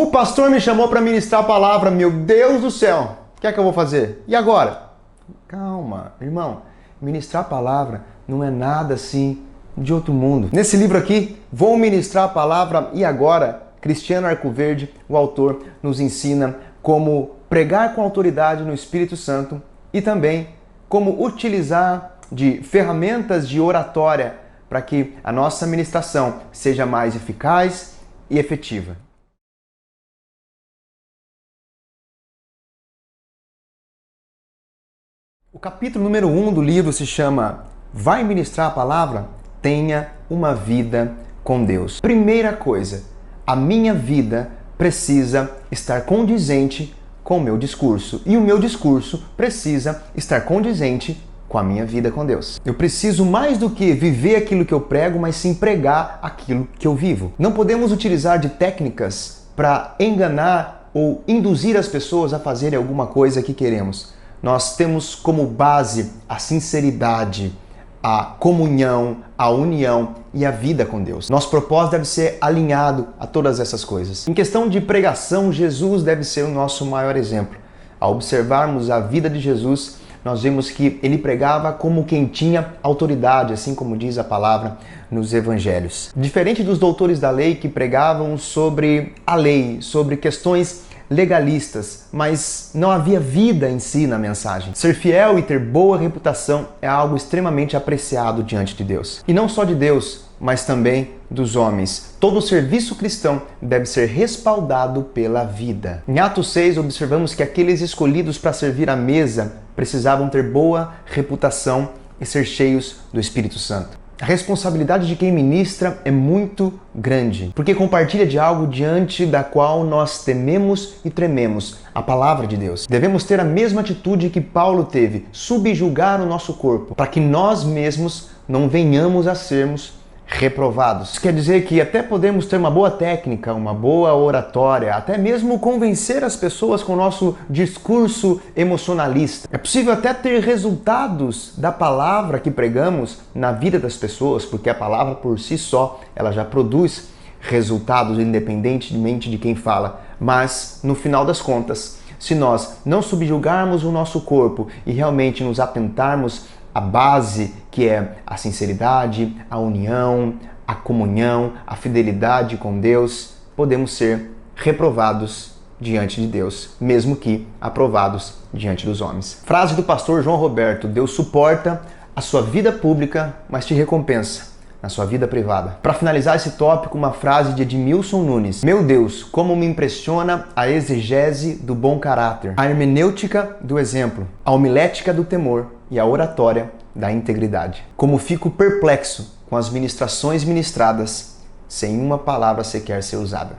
pastor me chamou para ministrar a palavra, meu Deus do céu, o que é que eu vou fazer? E agora? Calma, irmão, ministrar a palavra não é nada assim de outro mundo. Nesse livro aqui, vou ministrar a palavra e agora, Cristiano Arcoverde, o autor, nos ensina como pregar com autoridade no Espírito Santo e também como utilizar de ferramentas de oratória para que a nossa ministração seja mais eficaz e efetiva. O capítulo número 1 do livro se chama Vai ministrar a palavra? Tenha uma vida com Deus. Primeira coisa, a minha vida precisa estar condizente com o meu discurso. E o meu discurso precisa estar condizente com a minha vida com Deus. Eu preciso mais do que viver aquilo que eu prego, mas sim pregar aquilo que eu vivo. Não podemos utilizar de técnicas para enganar ou induzir as pessoas a fazerem alguma coisa que queremos. Nós temos como base a sinceridade, a comunhão, a união e a vida com Deus. Nosso propósito deve ser alinhado a todas essas coisas. Em questão de pregação, Jesus deve ser o nosso maior exemplo. Ao observarmos a vida de Jesus, nós vemos que ele pregava como quem tinha autoridade, assim como diz a palavra nos evangelhos. Diferente dos doutores da lei que pregavam sobre a lei, sobre questões legalistas, mas não havia vida em si na mensagem. Ser fiel e ter boa reputação é algo extremamente apreciado diante de Deus. E não só de Deus, mas também dos homens. Todo serviço cristão deve ser respaldado pela vida. Em Atos 6, observamos que aqueles escolhidos para servir à mesa precisavam ter boa reputação e ser cheios do Espírito Santo. A responsabilidade de quem ministra é muito grande, porque compartilha de algo diante da qual nós tememos e trememos, a palavra de Deus. Devemos ter a mesma atitude que Paulo teve, subjugar o nosso corpo, para que nós mesmos não venhamos a sermos reprovados. Isso quer dizer que até podemos ter uma boa técnica, uma boa oratória, até mesmo convencer as pessoas com o nosso discurso emocionalista. É possível até ter resultados da palavra que pregamos na vida das pessoas, porque a palavra por si só, ela já produz resultados independentemente de quem fala. Mas, no final das contas, se nós não subjugarmos o nosso corpo e realmente nos atentarmos à base que é a sinceridade, a união, a comunhão, a fidelidade com Deus, podemos ser reprovados diante de Deus, mesmo que aprovados diante dos homens. Frase do pastor João Roberto: Deus suporta a sua vida pública, mas te recompensa na sua vida privada. Para finalizar esse tópico, uma frase de Edmilson Nunes: meu Deus, como me impressiona a exegese do bom caráter, a hermenêutica do exemplo, a homilética do temor e a oratória da integridade. Como fico perplexo com as ministrações ministradas sem uma palavra sequer ser usada.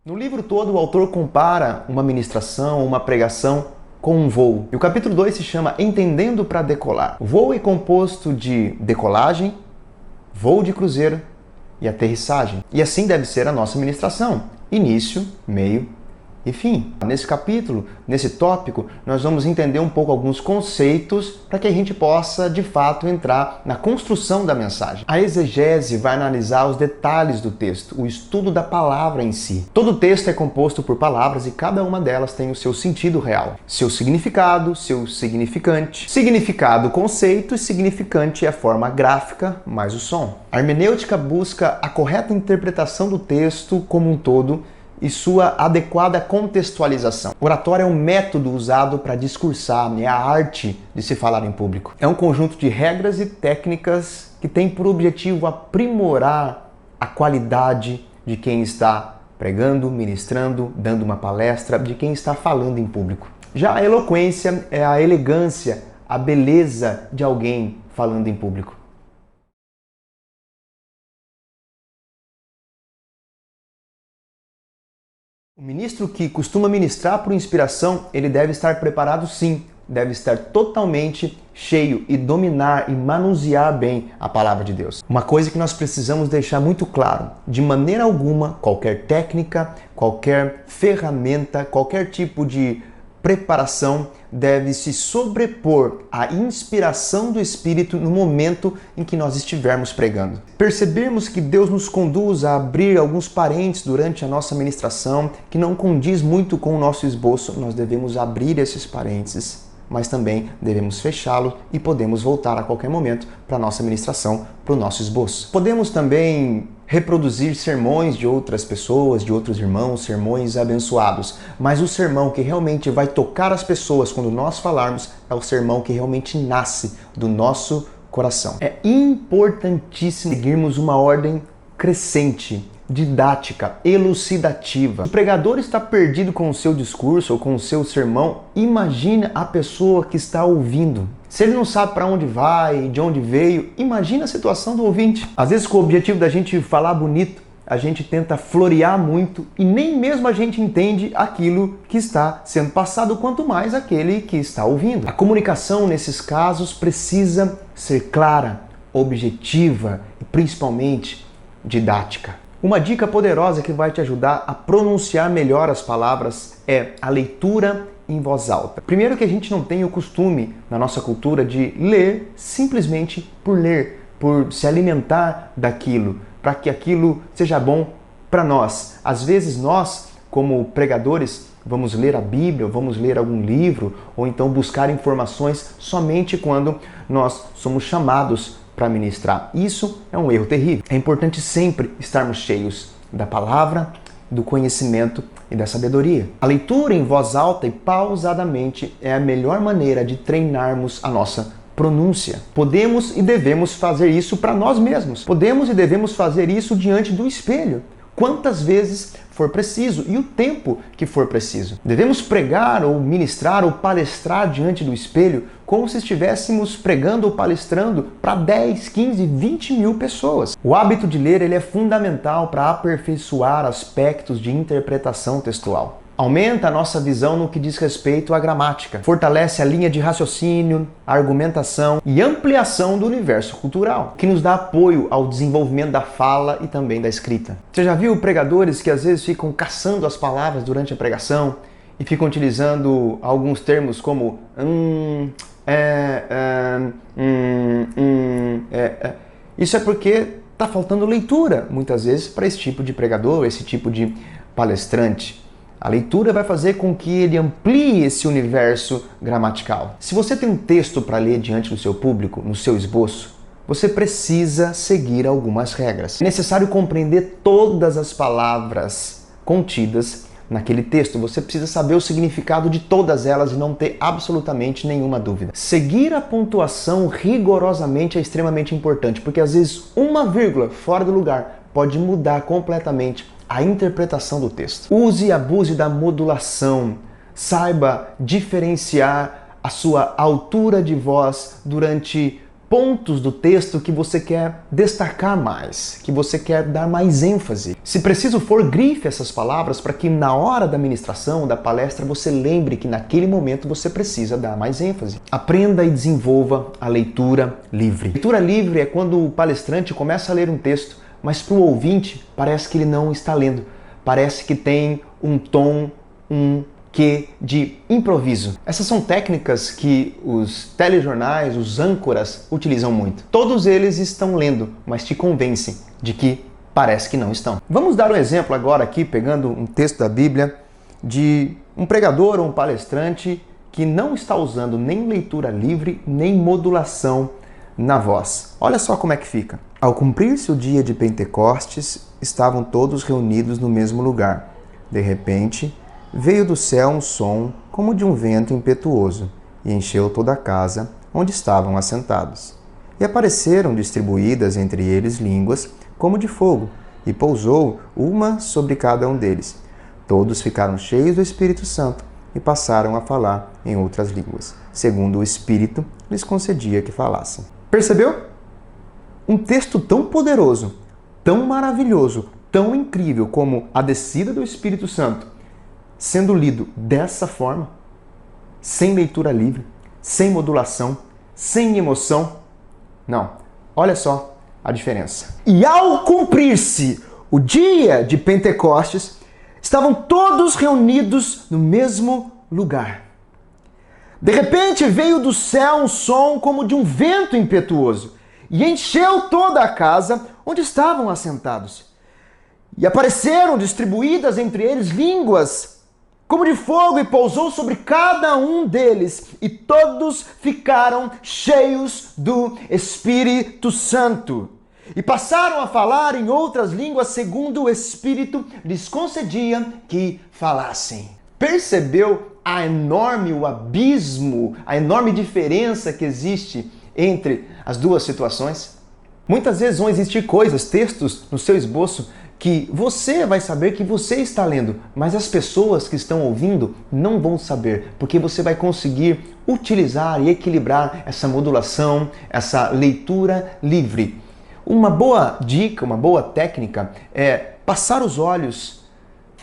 No livro todo, o autor compara uma ministração, uma pregação com um voo. E o capítulo 2 se chama Entendendo para Decolar. O voo é composto de decolagem, voo de cruzeiro e aterrissagem. E assim deve ser a nossa ministração: início, meio e fim. Nesse capítulo, nesse tópico, nós vamos entender um pouco alguns conceitos para que a gente possa, de fato, entrar na construção da mensagem. A exegese vai analisar os detalhes do texto, o estudo da palavra em si. Todo texto é composto por palavras e cada uma delas tem o seu sentido real, seu significado, seu significante. Significado, conceito, e significante é a forma gráfica mais o som. A hermenêutica busca a correta interpretação do texto como um todo e sua adequada contextualização. Oratória é um método usado para discursar, é a arte de se falar em público. É um conjunto de regras e técnicas que tem por objetivo aprimorar a qualidade de quem está pregando, ministrando, dando uma palestra, de quem está falando em público. Já a eloquência é a elegância, a beleza de alguém falando em público. O ministro que costuma ministrar por inspiração, ele deve estar preparado sim, deve estar totalmente cheio e dominar e manusear bem a palavra de Deus. Uma coisa que nós precisamos deixar muito claro: de maneira alguma, qualquer técnica, qualquer ferramenta, qualquer tipo de preparação deve se sobrepor à inspiração do Espírito no momento em que nós estivermos pregando. Percebermos que Deus nos conduz a abrir alguns parênteses durante a nossa ministração que não condiz muito com o nosso esboço, nós devemos abrir esses parênteses, mas também devemos fechá-lo e podemos voltar a qualquer momento para a nossa ministração, para o nosso esboço. Podemos também reproduzir sermões de outras pessoas, de outros irmãos, sermões abençoados, mas o sermão que realmente vai tocar as pessoas quando nós falarmos é o sermão que realmente nasce do nosso coração. É importantíssimo seguirmos uma ordem crescente, didática, elucidativa. O pregador está perdido com o seu discurso ou com o seu sermão, imagine a pessoa que está ouvindo. Se ele não sabe para onde vai, de onde veio, imagina a situação do ouvinte. Às vezes, com o objetivo da gente falar bonito, a gente tenta florear muito e nem mesmo a gente entende aquilo que está sendo passado, quanto mais aquele que está ouvindo. A comunicação, nesses casos, precisa ser clara, objetiva e, principalmente, didática. Uma dica poderosa que vai te ajudar a pronunciar melhor as palavras é a leitura em voz alta. Primeiro que a gente não tem o costume na nossa cultura de ler simplesmente por ler, por se alimentar daquilo, para que aquilo seja bom para nós. Às vezes nós, como pregadores, vamos ler a Bíblia, vamos ler algum livro, ou então buscar informações somente quando nós somos chamados para ministrar. Isso é um erro terrível. É importante sempre estarmos cheios da palavra, do conhecimento e da sabedoria. A leitura em voz alta e pausadamente é a melhor maneira de treinarmos a nossa pronúncia. Podemos e devemos fazer isso para nós mesmos. Podemos e devemos fazer isso diante do espelho, quantas vezes for preciso e o tempo que for preciso. Devemos pregar ou ministrar ou palestrar diante do espelho como se estivéssemos pregando ou palestrando para 10, 15, 20 mil pessoas. O hábito de ler ele é fundamental para aperfeiçoar aspectos de interpretação textual. Aumenta a nossa visão no que diz respeito à gramática, fortalece a linha de raciocínio, a argumentação e ampliação do universo cultural, que nos dá apoio ao desenvolvimento da fala e também da escrita. Você já viu pregadores que às vezes ficam caçando as palavras durante a pregação e ficam utilizando alguns termos como Isso é porque está faltando leitura, muitas vezes, para esse tipo de pregador, esse tipo de palestrante. A leitura vai fazer com que ele amplie esse universo gramatical. Se você tem um texto para ler diante do seu público, no seu esboço, você precisa seguir algumas regras. É necessário compreender todas as palavras contidas naquele texto. Você precisa saber o significado de todas elas e não ter absolutamente nenhuma dúvida. Seguir a pontuação rigorosamente é extremamente importante, porque às vezes uma vírgula fora do lugar pode mudar completamente a interpretação do texto. Use e abuse da modulação. Saiba diferenciar a sua altura de voz durante pontos do texto que você quer destacar mais, que você quer dar mais ênfase. Se preciso for, grife essas palavras para que na hora da ministração, da palestra, você lembre que naquele momento você precisa dar mais ênfase. Aprenda e desenvolva a leitura livre. Leitura livre é quando o palestrante começa a ler um texto, mas para o ouvinte parece que ele não está lendo. Parece que tem um tom, um quê de improviso. Essas são técnicas que os telejornais, os âncoras utilizam muito. Todos eles estão lendo, mas te convencem de que parece que não estão. Vamos dar um exemplo agora aqui, pegando um texto da Bíblia, de um pregador ou um palestrante que não está usando nem leitura livre, nem modulação na voz. Olha só como é que fica. Ao cumprir-se o dia de Pentecostes, estavam todos reunidos no mesmo lugar. De repente, veio do céu um som como de um vento impetuoso e encheu toda a casa onde estavam assentados. E apareceram distribuídas entre eles línguas como de fogo, e pousou uma sobre cada um deles. Todos ficaram cheios do Espírito Santo e passaram a falar em outras línguas, segundo o Espírito lhes concedia que falassem. Percebeu? Um texto tão poderoso, tão maravilhoso, tão incrível como a descida do Espírito Santo, sendo lido dessa forma, sem leitura livre, sem modulação, sem emoção. Não, olha só a diferença. E ao cumprir-se o dia de Pentecostes, estavam todos reunidos no mesmo lugar. De repente veio do céu um som como de um vento impetuoso e encheu toda a casa onde estavam assentados. E apareceram distribuídas entre eles línguas como de fogo e pousou sobre cada um deles e todos ficaram cheios do Espírito Santo. E passaram a falar em outras línguas segundo o Espírito lhes concedia que falassem. Percebeu o abismo, a enorme diferença que existe entre as duas situações? Muitas vezes vão existir coisas, textos no seu esboço que você vai saber que você está lendo, mas as pessoas que estão ouvindo não vão saber, porque você vai conseguir utilizar e equilibrar essa modulação, essa leitura livre. Uma boa dica, uma boa técnica é passar os olhos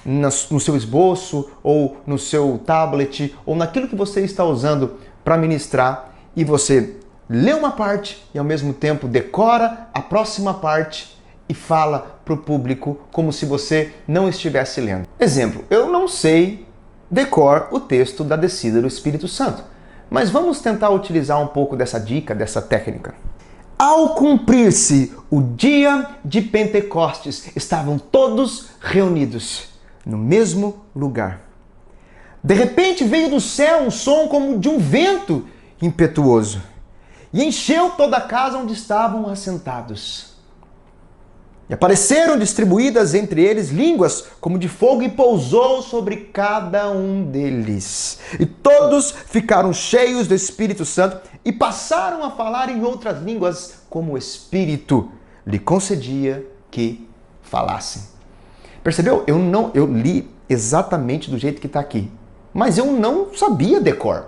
no seu esboço ou no seu tablet ou naquilo que você está usando para ministrar e você lê uma parte e ao mesmo tempo decora a próxima parte e fala para o público como se você não estivesse lendo. Exemplo, eu não sei decor o texto da descida do Espírito Santo, mas vamos tentar utilizar um pouco dessa dica, dessa técnica. Ao cumprir-se o dia de Pentecostes, estavam todos reunidos no mesmo lugar. De repente veio do céu um som como de um vento impetuoso e encheu toda a casa onde estavam assentados. E apareceram distribuídas entre eles línguas como de fogo e pousou sobre cada um deles. E todos ficaram cheios do Espírito Santo e passaram a falar em outras línguas como o Espírito lhe concedia que falassem. Percebeu? Eu li exatamente do jeito que está aqui, mas eu não sabia decor.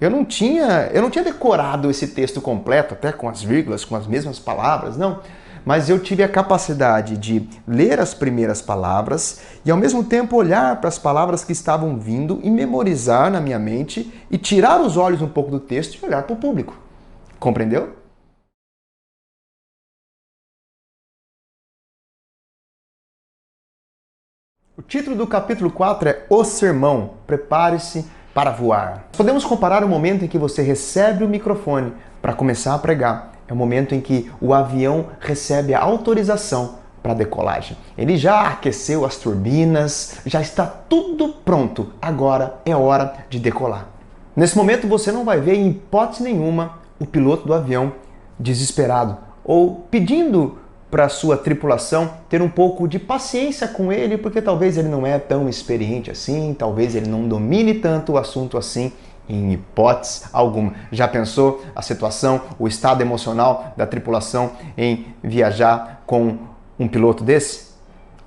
Eu não tinha decorado esse texto completo, até com as vírgulas, com as mesmas palavras, não. Mas eu tive a capacidade de ler as primeiras palavras e ao mesmo tempo olhar para as palavras que estavam vindo e memorizar na minha mente e tirar os olhos um pouco do texto e olhar para o público. Compreendeu? O título do capítulo 4 é O Sermão, prepare-se para voar. Podemos comparar o momento em que você recebe o microfone para começar a pregar. É o momento em que o avião recebe a autorização para a decolagem. Ele já aqueceu as turbinas, já está tudo pronto. Agora é hora de decolar. Nesse momento você não vai ver em hipótese nenhuma o piloto do avião desesperado ou pedindo para a sua tripulação ter um pouco de paciência com ele, porque talvez ele não é tão experiente assim, talvez ele não domine tanto o assunto assim, em hipótese alguma. Já pensou a situação, o estado emocional da tripulação em viajar com um piloto desse?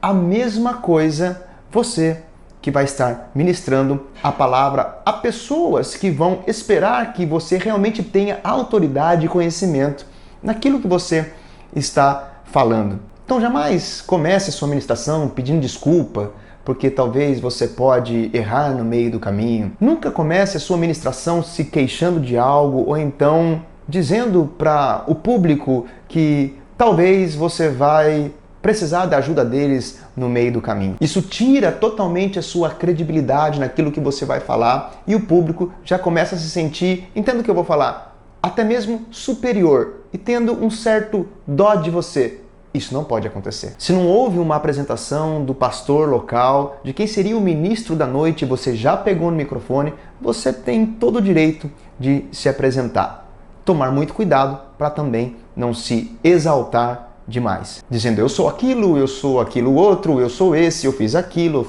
A mesma coisa você que vai estar ministrando a palavra a pessoas que vão esperar que você realmente tenha autoridade e conhecimento naquilo que você está falando. Então jamais comece a sua ministração pedindo desculpa, porque talvez você pode errar no meio do caminho. Nunca comece a sua ministração se queixando de algo ou então dizendo para o público que talvez você vai precisar da ajuda deles no meio do caminho. Isso tira totalmente a sua credibilidade naquilo que você vai falar e o público já começa a se sentir, entenda o que eu vou falar, até mesmo superior e tendo um certo dó de você. Isso não pode acontecer. Se não houve uma apresentação do pastor local, de quem seria o ministro da noite, e você já pegou no microfone, você tem todo o direito de se apresentar. Tomar muito cuidado para também não se exaltar demais. Dizendo eu sou aquilo outro, eu sou esse, eu fiz aquilo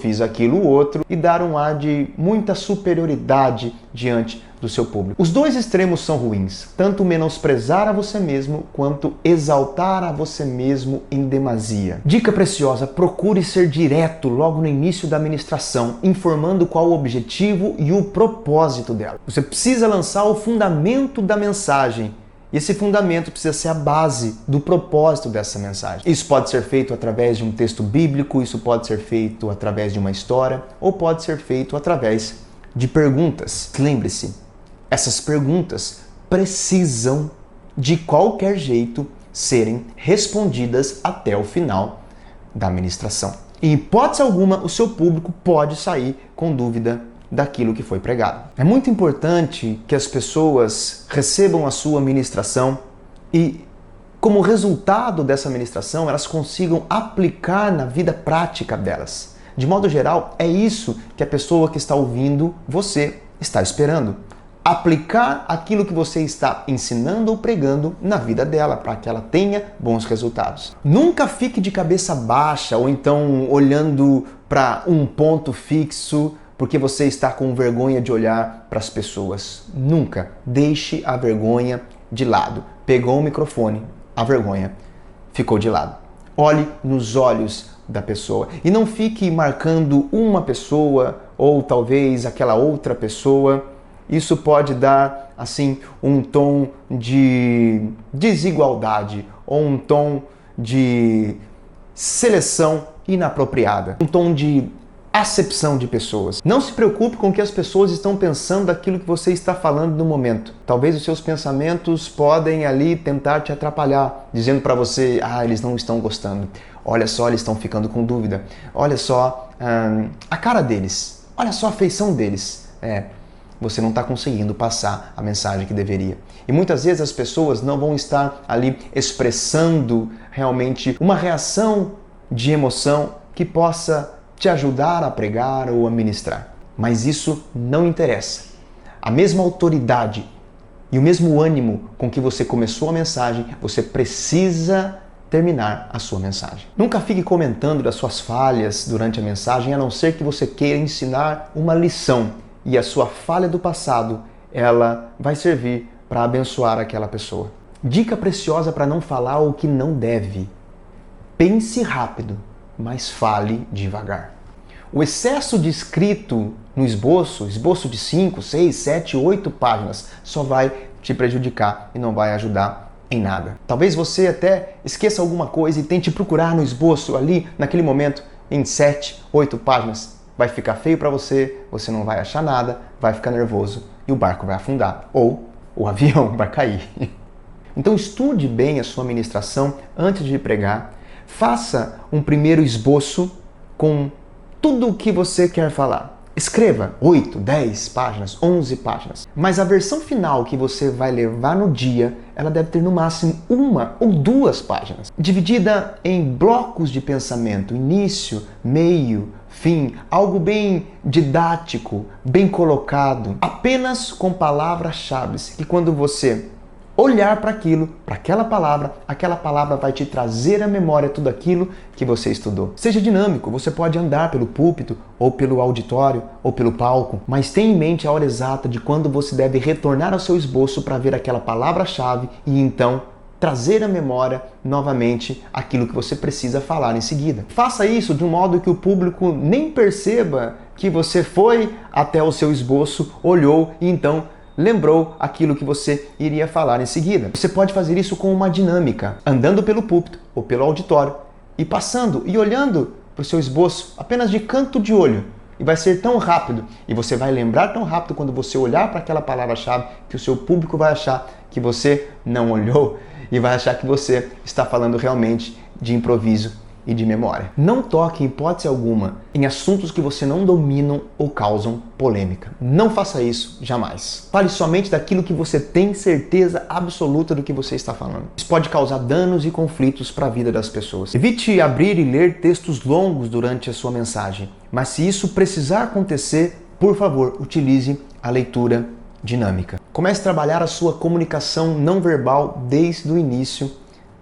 outro, e dar um ar de muita superioridade diante do seu público. Os dois extremos são ruins, tanto menosprezar a você mesmo quanto exaltar a você mesmo em demasia. Dica preciosa, procure ser direto logo no início da ministração, informando qual o objetivo e o propósito dela. Você precisa lançar o fundamento da mensagem. E esse fundamento precisa ser a base do propósito dessa mensagem. Isso pode ser feito através de um texto bíblico, isso pode ser feito através de uma história, ou pode ser feito através de perguntas. Lembre-se, essas perguntas precisam, de qualquer jeito, serem respondidas até o final da ministração. Em hipótese alguma, o seu público pode sair com dúvida daquilo que foi pregado. É muito importante que as pessoas recebam a sua ministração e, como resultado dessa ministração, elas consigam aplicar na vida prática delas. De modo geral, é isso que a pessoa que está ouvindo você está esperando. Aplicar aquilo que você está ensinando ou pregando na vida dela, para que ela tenha bons resultados. Nunca fique de cabeça baixa ou então olhando para um ponto fixo porque você está com vergonha de olhar para as pessoas. Nunca deixe a vergonha de lado. Pegou o microfone, a vergonha ficou de lado. Olhe nos olhos da pessoa e não fique marcando uma pessoa ou talvez aquela outra pessoa. Isso pode dar, assim, um tom de desigualdade ou um tom de seleção inapropriada, um tom de acepção de pessoas. Não se preocupe com o que as pessoas estão pensando daquilo que você está falando no momento. Talvez os seus pensamentos podem ali tentar te atrapalhar, dizendo para você, eles não estão gostando. Olha só, eles estão ficando com dúvida. Olha só a cara deles. Olha só a feição deles. Você não está conseguindo passar a mensagem que deveria. E muitas vezes as pessoas não vão estar ali expressando realmente uma reação de emoção que possa te ajudar a pregar ou a ministrar. Mas isso não interessa. A mesma autoridade e o mesmo ânimo com que você começou a mensagem, você precisa terminar a sua mensagem. Nunca fique comentando das suas falhas durante a mensagem, a não ser que você queira ensinar uma lição. E a sua falha do passado, ela vai servir para abençoar aquela pessoa. Dica preciosa para não falar o que não deve. Pense rápido, mas fale devagar. O excesso de escrito no esboço de 5, 6, 7, 8 páginas, só vai te prejudicar e não vai ajudar em nada. Talvez você até esqueça alguma coisa e tente procurar no esboço ali, naquele momento, em 7, 8 páginas. Vai ficar feio para você, você não vai achar nada, vai ficar nervoso e o barco vai afundar. Ou o avião vai cair. Então estude bem a sua ministração antes de pregar. Faça um primeiro esboço com tudo o que você quer falar. Escreva 8, 10 páginas, 11 páginas. Mas a versão final que você vai levar no dia, ela deve ter no máximo 1 ou 2 páginas. Dividida em blocos de pensamento, início, meio, fim, algo bem didático, bem colocado. Apenas com palavras-chave, que quando você olhar para aquilo, para aquela palavra vai te trazer à memória tudo aquilo que você estudou. Seja dinâmico, você pode andar pelo púlpito, ou pelo auditório, ou pelo palco, mas tenha em mente a hora exata de quando você deve retornar ao seu esboço para ver aquela palavra-chave e então trazer à memória novamente aquilo que você precisa falar em seguida. Faça isso de um modo que o público nem perceba que você foi até o seu esboço, olhou e então lembrou aquilo que você iria falar em seguida. Você pode fazer isso com uma dinâmica, andando pelo púlpito ou pelo auditório e passando e olhando para o seu esboço apenas de canto de olho. E vai ser tão rápido, e você vai lembrar tão rápido quando você olhar para aquela palavra-chave que o seu público vai achar que você não olhou e vai achar que você está falando realmente de improviso e de memória. Não toque em hipótese alguma em assuntos que você não domina ou causam polêmica. Não faça isso jamais. Fale somente daquilo que você tem certeza absoluta do que você está falando. Isso pode causar danos e conflitos para a vida das pessoas. Evite abrir e ler textos longos durante a sua mensagem, mas se isso precisar acontecer, por favor, utilize a leitura dinâmica. Comece a trabalhar a sua comunicação não verbal desde o início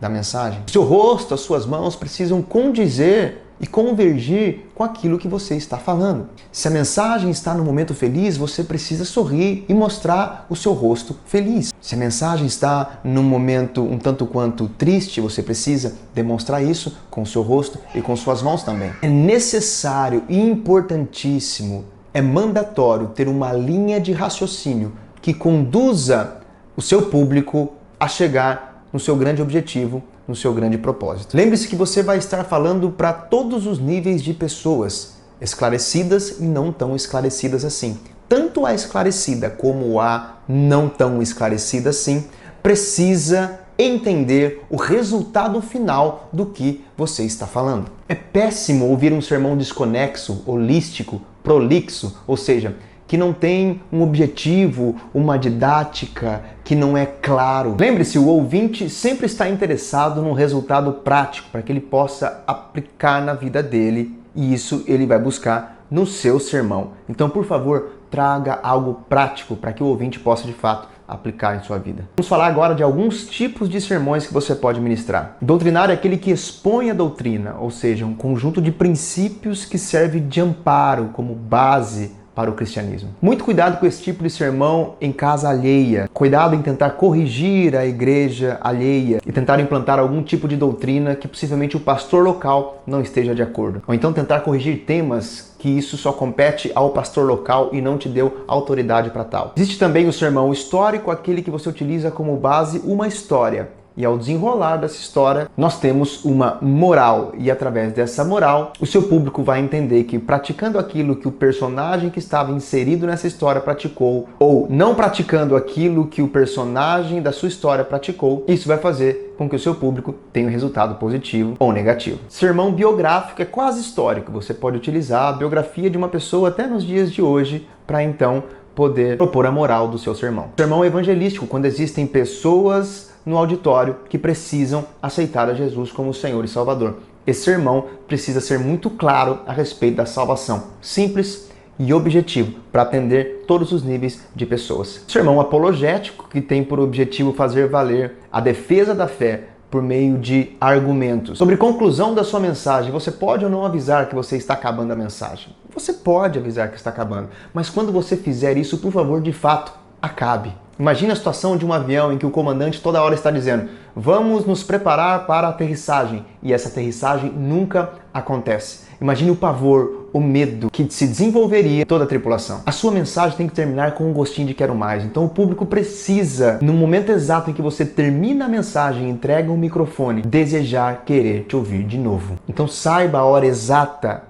da mensagem. Seu rosto, as suas mãos precisam condizer e convergir com aquilo que você está falando. Se a mensagem está no momento feliz, você precisa sorrir e mostrar o seu rosto feliz. Se a mensagem está num momento um tanto quanto triste, você precisa demonstrar isso com o seu rosto e com suas mãos também. É necessário e importantíssimo, é mandatório ter uma linha de raciocínio que conduza o seu público a chegar no seu grande objetivo, no seu grande propósito. Lembre-se que você vai estar falando para todos os níveis de pessoas, esclarecidas e não tão esclarecidas assim. Tanto a esclarecida como a não tão esclarecida assim precisa entender o resultado final do que você está falando. É péssimo ouvir um sermão desconexo, holístico, prolixo, ou seja, que não tem um objetivo, uma didática, que não é claro. Lembre-se, o ouvinte sempre está interessado num resultado prático para que ele possa aplicar na vida dele, e isso ele vai buscar no seu sermão. Então, por favor, traga algo prático para que o ouvinte possa de fato aplicar em sua vida. Vamos falar agora de alguns tipos de sermões que você pode ministrar. Doutrinário é aquele que expõe a doutrina, ou seja, um conjunto de princípios que serve de amparo como base para o cristianismo. Muito cuidado com esse tipo de sermão em casa alheia. Cuidado em tentar corrigir a igreja alheia e tentar implantar algum tipo de doutrina que possivelmente o pastor local não esteja de acordo. Ou então tentar corrigir temas que isso só compete ao pastor local e não te deu autoridade para tal. Existe também o sermão histórico, aquele que você utiliza como base uma história. E ao desenrolar dessa história, nós temos uma moral. E através dessa moral, o seu público vai entender que praticando aquilo que o personagem que estava inserido nessa história praticou, ou não praticando aquilo que o personagem da sua história praticou, isso vai fazer com que o seu público tenha um resultado positivo ou negativo. Sermão biográfico é quase histórico. Você pode utilizar a biografia de uma pessoa até nos dias de hoje para então poder propor a moral do seu sermão. Sermão evangelístico, quando existem pessoas no auditório que precisam aceitar a Jesus como Senhor e Salvador. Esse sermão precisa ser muito claro a respeito da salvação, simples e objetivo, para atender todos os níveis de pessoas. Sermão apologético, que tem por objetivo fazer valer a defesa da fé por meio de argumentos. Sobre conclusão da sua mensagem, você pode ou não avisar que você está acabando a mensagem? Você pode avisar que está acabando, mas quando você fizer isso, por favor, de fato, acabe. Imagine a situação de um avião em que o comandante toda hora está dizendo: vamos nos preparar para a aterrissagem, e essa aterrissagem nunca acontece. Imagine o pavor, o medo que se desenvolveria em toda a tripulação. A sua mensagem tem que terminar com um gostinho de quero mais. Então o público precisa, no momento exato em que você termina a mensagem e entrega o microfone, desejar querer te ouvir de novo. Então saiba a hora exata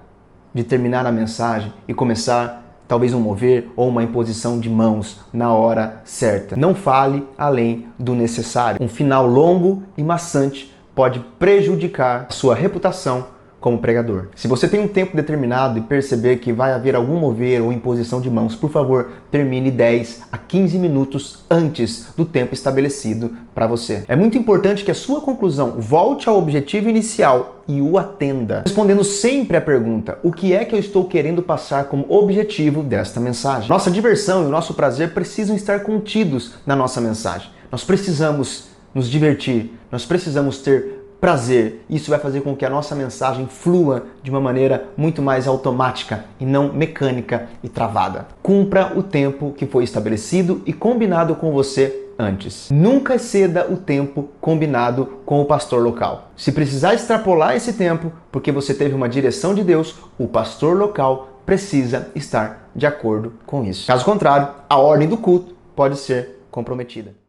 de terminar a mensagem e começar talvez um mover ou uma imposição de mãos na hora certa. Não fale além do necessário. Um final longo e maçante pode prejudicar a sua reputação como pregador. Se você tem um tempo determinado e perceber que vai haver algum mover ou imposição de mãos, por favor, termine 10 a 15 minutos antes do tempo estabelecido para você. É muito importante que a sua conclusão volte ao objetivo inicial e o atenda, respondendo sempre a pergunta: o que é que eu estou querendo passar como objetivo desta mensagem? Nossa diversão e o nosso prazer precisam estar contidos na nossa mensagem. Nós precisamos nos divertir, nós precisamos ter prazer. Isso vai fazer com que a nossa mensagem flua de uma maneira muito mais automática e não mecânica e travada. Cumpra o tempo que foi estabelecido e combinado com você antes. Nunca exceda o tempo combinado com o pastor local. Se precisar extrapolar esse tempo porque você teve uma direção de Deus, o pastor local precisa estar de acordo com isso. Caso contrário, a ordem do culto pode ser comprometida.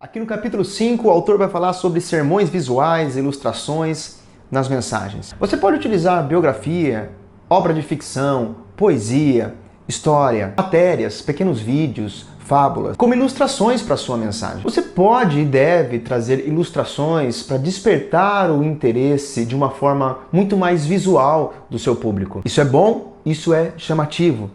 Aqui no capítulo 5, o autor vai falar sobre sermões visuais, ilustrações nas mensagens. Você pode utilizar biografia, obra de ficção, poesia, história, matérias, pequenos vídeos, fábulas, como ilustrações para a sua mensagem. Você pode e deve trazer ilustrações para despertar o interesse de uma forma muito mais visual do seu público. Isso é bom, isso é chamativo,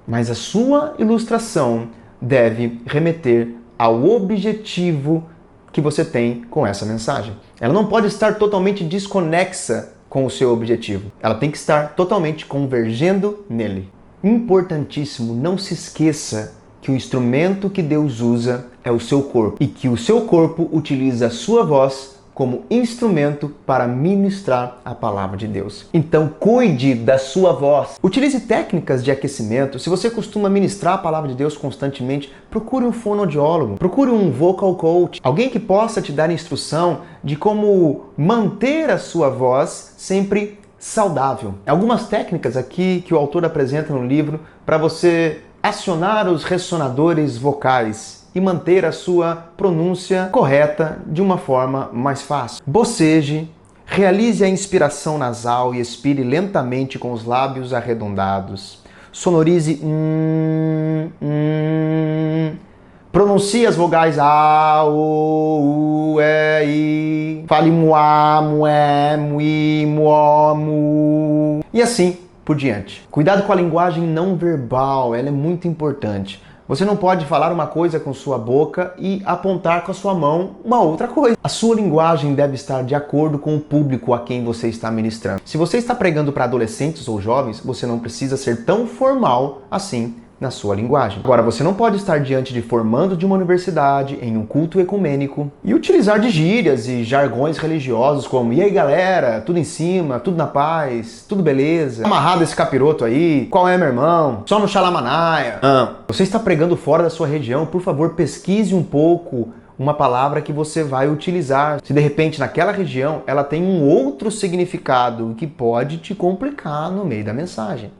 mas a sua ilustração deve remeter ao objetivo que você tem com essa mensagem. Ela não pode estar totalmente desconexa com o seu objetivo. Ela tem que estar totalmente convergendo nele. Importantíssimo, não se esqueça que o instrumento que Deus usa é o seu corpo e que o seu corpo utiliza a sua voz como instrumento para ministrar a palavra de Deus. Então, cuide da sua voz. Utilize técnicas de aquecimento. Se você costuma ministrar a palavra de Deus constantemente, procure um fonoaudiólogo, procure um vocal coach, alguém que possa te dar instrução de como manter a sua voz sempre saudável. Algumas técnicas aqui que o autor apresenta no livro para você acionar os ressonadores vocais e manter a sua pronúncia correta de uma forma mais fácil. Boceje, realize a inspiração nasal e expire lentamente com os lábios arredondados. Sonorize Pronuncie as vogais A, O, U, E, I. Fale muá, mué, mui, muó, mu. E assim por diante. Cuidado com a linguagem não verbal, ela é muito importante. Você não pode falar uma coisa com sua boca e apontar com a sua mão uma outra coisa. A sua linguagem deve estar de acordo com o público a quem você está ministrando. Se você está pregando para adolescentes ou jovens, você não precisa ser tão formal assim na sua linguagem. Agora, você não pode estar diante de formando de uma universidade, em um culto ecumênico, e utilizar de gírias e jargões religiosos como "e aí galera, tudo em cima, tudo na paz, tudo beleza, amarrado esse capiroto aí, qual é meu irmão, só no xalamanaia". Você está pregando fora da sua região, por favor, pesquise um pouco uma palavra que você vai utilizar. Se de repente naquela região ela tem um outro significado que pode te complicar no meio da mensagem.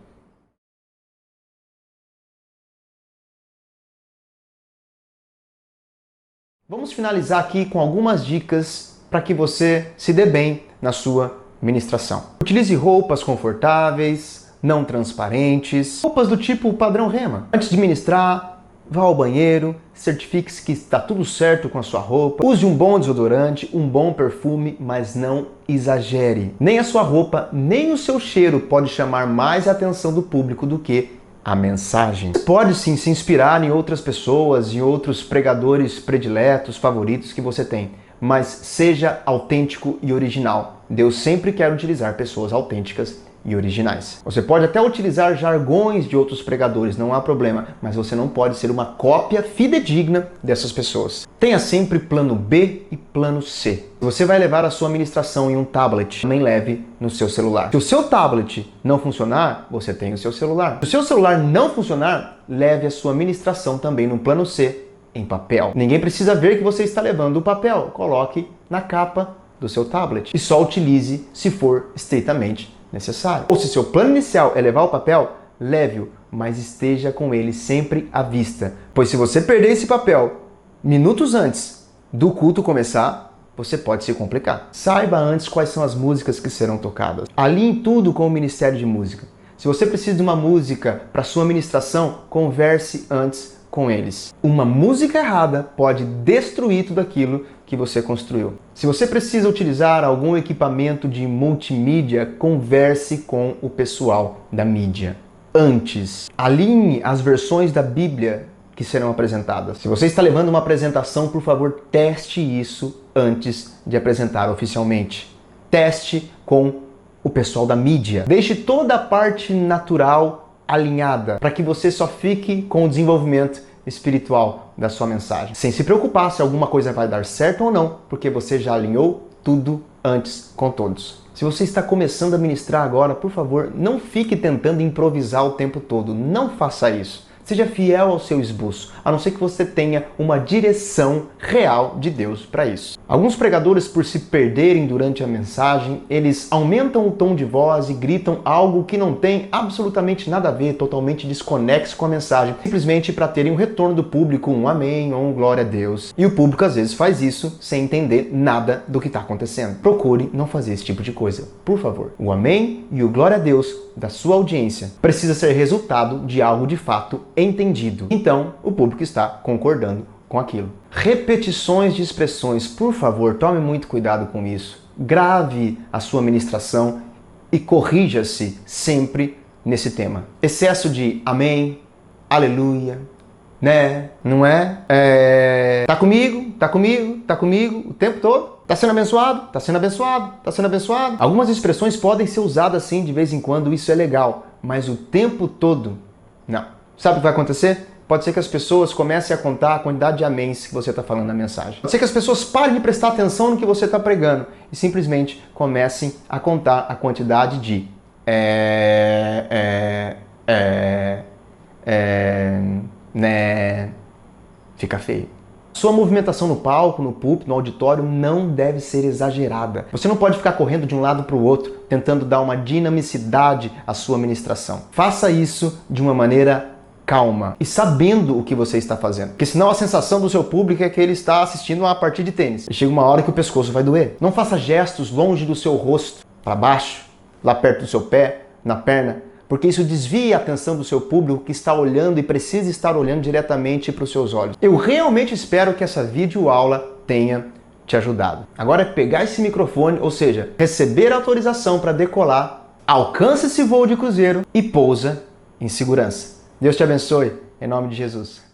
Vamos finalizar aqui com algumas dicas para que você se dê bem na sua ministração. Utilize roupas confortáveis, não transparentes, roupas do tipo padrão Rema. Antes de ministrar, vá ao banheiro, certifique-se que está tudo certo com a sua roupa. Use um bom desodorante, um bom perfume, mas não exagere. Nem a sua roupa, nem o seu cheiro pode chamar mais a atenção do público do que a mensagem. Você pode sim se inspirar em outras pessoas, em outros pregadores prediletos, favoritos que você tem, mas seja autêntico e original. Deus sempre quer utilizar pessoas autênticas e originais. Você pode até utilizar jargões de outros pregadores, não há problema, mas você não pode ser uma cópia fidedigna dessas pessoas. Tenha sempre plano B e plano C. Você vai levar a sua ministração em um tablet, também leve no seu celular. Se o seu tablet não funcionar, você tem o seu celular. Se o seu celular não funcionar, leve a sua ministração também no plano C, em papel. Ninguém precisa ver que você está levando o papel. Coloque na capa do seu tablet e só utilize se for estritamente necessário. Ou se seu plano inicial é levar o papel, leve-o, mas esteja com ele sempre à vista. Pois se você perder esse papel minutos antes do culto começar, você pode se complicar. Saiba antes quais são as músicas que serão tocadas. Alinhe tudo com o Ministério de Música. Se você precisa de uma música para sua ministração, converse antes com eles. Uma música errada pode destruir tudo aquilo que você construiu. Se você precisa utilizar algum equipamento de multimídia, converse com o pessoal da mídia. Antes, alinhe as versões da Bíblia que serão apresentadas. Se você está levando uma apresentação, por favor, teste isso antes de apresentar oficialmente. Teste com o pessoal da mídia. Deixe toda a parte natural alinhada, para que você só fique com o desenvolvimento espiritual da sua mensagem, sem se preocupar se alguma coisa vai dar certo ou não, porque você já alinhou tudo antes com todos. Se você está começando a ministrar agora, por favor, não fique tentando improvisar o tempo todo. Não faça isso. Seja fiel ao seu esboço, a não ser que você tenha uma direção real de Deus para isso. Alguns pregadores, por se perderem durante a mensagem, eles aumentam o tom de voz e gritam algo que não tem absolutamente nada a ver, totalmente desconexo com a mensagem, simplesmente para terem um retorno do público, um amém ou um glória a Deus. E o público às vezes faz isso sem entender nada do que está acontecendo. Procure não fazer esse tipo de coisa, por favor. O amém e o glória a Deus da sua audiência precisa ser resultado de algo de fato entendido. Então, o público está concordando com aquilo. Repetições de expressões, por favor, tome muito cuidado com isso. Grave a sua ministração e corrija-se sempre nesse tema. Excesso de amém, aleluia, né, não é? Tá comigo, tá comigo, tá comigo o tempo todo. Tá sendo abençoado, tá sendo abençoado, tá sendo abençoado. Algumas expressões podem ser usadas assim de vez em quando, isso é legal, mas o tempo todo, não. Sabe o que vai acontecer? Pode ser que as pessoas comecem a contar a quantidade de améns que você está falando na mensagem. Pode ser que as pessoas parem de prestar atenção no que você está pregando e simplesmente comecem a contar a quantidade de né, fica feio. Sua movimentação no palco, no púlpito, no auditório não deve ser exagerada. Você não pode ficar correndo de um lado para o outro, tentando dar uma dinamicidade à sua ministração. Faça isso de uma maneira calma e sabendo o que você está fazendo. Porque senão a sensação do seu público é que ele está assistindo a partida de tênis. E chega uma hora que o pescoço vai doer. Não faça gestos longe do seu rosto, para baixo, lá perto do seu pé, na perna. porque isso desvia a atenção do seu público que está olhando e precisa estar olhando diretamente para os seus olhos. Eu realmente espero que essa videoaula tenha te ajudado. Agora é pegar esse microfone, ou seja, receber autorização para decolar, alcança esse voo de cruzeiro e pousa em segurança. Deus te abençoe, em nome de Jesus.